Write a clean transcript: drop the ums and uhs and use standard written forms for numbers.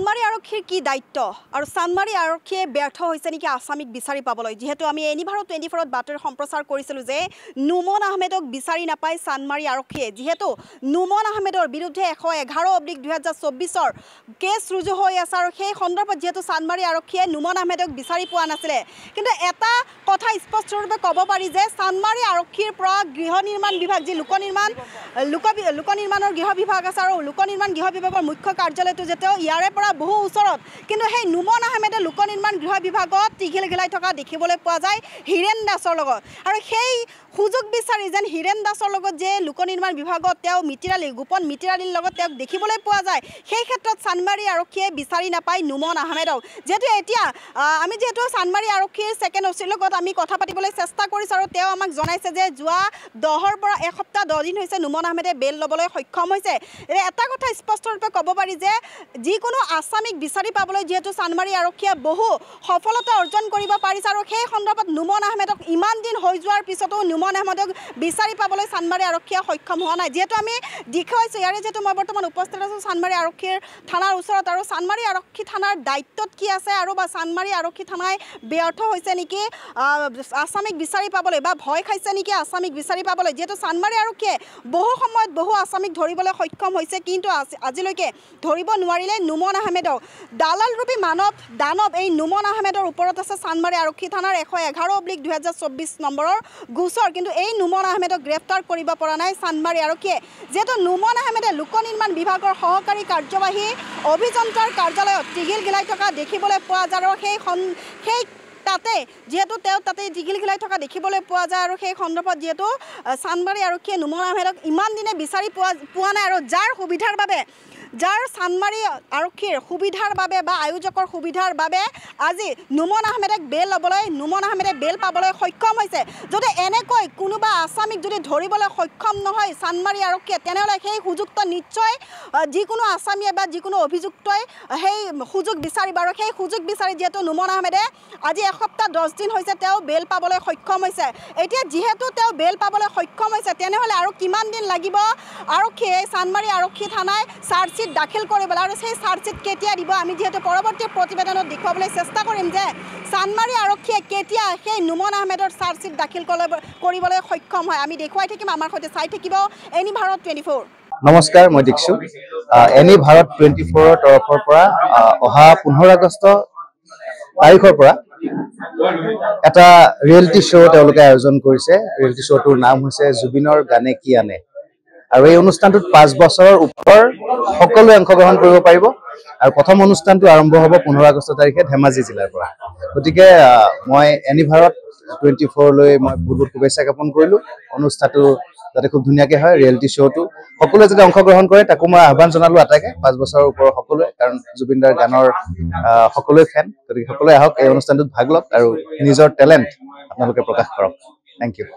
চানমাৰী আৰক্ষীৰ কি দায়িত্ব আৰু চানমাৰী আৰক্ষীয়ে ব্যৰ্থ হৈছে নেকি আসামিক বিচাৰি পাবলৈ যেহেতু আমি এনি ভাৰত 24ত বাতৰি সম্প্ৰচাৰ কৰিছিলো যে নুমন আহমেদক বিচাৰি নাপায় চানমাৰী আৰক্ষীয়ে যেহেতু নুমন আহমেদৰ বিৰুদ্ধে 111/2024ৰ কেছ ৰুজু হৈ আছে আৰু সেই সন্দৰ্ভত যেহেতু চানমাৰী আৰক্ষীয়ে নুমন আহমেদক বিচাৰি পোৱা নাছিলে কিন্তু এটা কথা স্পষ্টৰূপে ক'ব পাৰি যে চানমাৰী আৰক্ষীৰ পৰা গৃহ নিৰ্মাণ বিভাগ যি লোক নিৰ্মাণৰ গৃহ বিভাগ আছে আৰু লোক নিৰ্মাণ গৃহ বিভাগৰ মুখ্য কাৰ্যালয়টো যেতে ইয়াৰে পৰা বহু ওচৰত কিন্তু সেই নুমন আহমেদে লোক নিৰ্মাণ গৃহ বিভাগত টিঘিল গিলাই থকা দেখিবলৈ পোৱা যায় হিৰেন দাসৰ লগত আৰু সেই সুযোগ বিচাৰি যেন হিৰেন দাসৰ লগত যে লোক নিৰ্মাণ বিভাগত তেওঁ গোপন মিতিৰালীৰ লগত তেওঁক দেখিবলৈ পোৱা যায় সেই ক্ষেত্ৰত চানমাৰী আৰক্ষীয়ে বিচাৰি নাপায় নুমন আহমেদক যেহেতু এতিয়া আমি যেহেতু চানমাৰী আৰক্ষীৰ ছেকেণ্ড অচিৰ লগত আমি কথা পাতিবলৈ চেষ্টা কৰিছোঁ আৰু তেওঁ আমাক জনাইছে যে যোৱা 10ৰ পৰা এসপ্তাহ 10 দিন হৈছে নুমন আহমেদে বেল ল'বলৈ সক্ষম হৈছে এটা কথা স্পষ্টৰূপে ক'ব পাৰি যে যিকোনো আসামিক বিচাৰি পাবলৈ যেহেতু চানমাৰী আৰক্ষীয়ে বহু সফলতা অৰ্জন কৰিব পাৰিছে আৰু সেই সন্দৰ্ভত নুমন আহমেদক ইমান দিন হৈ যোৱাৰ পিছতো নুমন আহমেদক বিচাৰি পাবলৈ চানমাৰী আৰক্ষীয়ে সক্ষম হোৱা নাই যেহেতু আমি দেখুৱাইছোঁ ইয়াৰে যেহেতু মই বৰ্তমান উপস্থিত আছোঁ চানমাৰী আৰক্ষীৰ থানাৰ ওচৰত আৰু চানমাৰী আৰক্ষী থানাৰ দায়িত্বত কি আছে আৰু বা চানমাৰী আৰক্ষী থানাই ব্যৰ্থ হৈছে নেকি আসামিক বিচাৰি পাবলৈ বা ভয় খাইছে নেকি আসামিক বিচাৰি পাবলৈ যেহেতু চানমাৰী আৰক্ষীয়ে বহু সময়ত বহু আসামিক ধৰিবলৈ সক্ষম হৈছে কিন্তু আজিলৈকে ধৰিব নোৱাৰিলে নুমন আহমেদক দালাল ৰূপী দানৱ এই নুমন আহমেদৰ ওপৰত আছে চানমাৰী আৰক্ষী থানাৰ 111/2024 নম্বৰৰ গোচৰ কিন্তু এই নুমন আহমেদক গ্ৰেপ্তাৰ কৰিব পৰা নাই চানমাৰী আৰক্ষীয়ে যেহেতু নুমন আহমেদে লোক নিৰ্মাণ বিভাগৰ সহকাৰী কাৰ্যবাহী অভিযন্তাৰ কাৰ্যালয়ত টিঘিল গিলাই থকা দেখিবলৈ পোৱা যায় আৰু সেই তাতে যেহেতু তেওঁ তাতে টিঘিল গিলাই থকা দেখিবলৈ পোৱা যায় আৰু সেই সন্দৰ্ভত যেহেতু চানমাৰী আৰক্ষীয়ে নুমন আহমেদক ইমান দিনে বিচাৰি পোৱা নাই আৰু যাৰ চানমাৰী আৰক্ষীৰ সুবিধাৰ বাবে বা আয়োজকৰ সুবিধাৰ বাবে আজি নুমন আহমেদক নুমন আহমেদে বেল পাবলৈ সক্ষম হৈছে যদি এনেকৈ কোনোবা আসামিক যদি ধৰিবলৈ সক্ষম নহয় চানমাৰী আৰক্ষীয়ে তেনেহ'লে সেই সুযোগত নিশ্চয় যিকোনো আসামীয়ে বা যিকোনো অভিযুক্তই সেই সুযোগ বিচাৰিব আৰু সেই সুযোগ বিচাৰি যেহেতু নুমন আহমেদে আজি এসপ্তাহ 10 দিন হৈছে তেওঁ বেল পাবলৈ সক্ষম হৈছে এতিয়া যিহেতু তেওঁ বেল পাবলৈ সক্ষম হৈছে তেনেহ'লে আৰু কিমান দিন লাগিব আৰক্ষীয়ে চানমাৰী আৰক্ষী থানাই চাৰ্জশ্বিট দাখিল কৰিবলৈ আৰু সেই চাৰ্জশ্বিট কেতিয়া দিব আমি যেহেতু পৰৱৰ্তী প্ৰতিবেদনত দেখুৱাবলৈ চেষ্টা কৰিম যে চানমাৰী আৰক্ষীয়ে কেতিয়া সেই নুমন আহমেদৰ চাৰ্জশ্বিট দাখিল কৰিবলৈ সক্ষম হয় আমি দেখুৱাই থাকিম আমাৰ সৈতে চাই থাকিব এনি ভাৰত 24 নমস্কাৰ মই দীক্ষু এনি ভাৰত 24ৰ তৰফৰ পৰা অহা 15 আগষ্ট তাৰিখৰ পৰা এটা ৰিয়েলিটি শ্ব' তেওঁলোকে আয়োজন কৰিছে ৰিয়েলিটি শ্ব'টোৰ নাম হৈছে জুবিনৰ গানে কি আনে আৰু এই অনুষ্ঠানটোত 5 বছৰৰ ওপৰ সকলোৱে অংশগ্ৰহণ কৰিব পাৰিব আৰু প্ৰথম অনুষ্ঠানটো আৰম্ভ হ'ব 15 আগষ্ট তাৰিখে ধেমাজি জিলাৰ পৰা গতিকে মই এনি ভাৰত 24 লৈ মই বহুত শুভেচ্ছা জ্ঞাপন কৰিলো অনুষ্ঠানটো যাতে খুব ধুনীয়াকৈ হয় ৰিয়েলিটি শ্ব'টো সকলোৱে যাতে অংশগ্ৰহণ কৰে তাকো মই আহ্বান জনালো আটাইকে 5 বছৰৰ ওপৰৰ সকলোৱে কাৰণ জুবিনদাৰ গানৰ সকলোৱে ফেন গতিকে সকলোৱে আহক এই অনুষ্ঠানটোত ভাগ লওক আৰু নিজৰ টেলেণ্ট আপোনালোকে প্ৰকাশ কৰক থেংক ইউ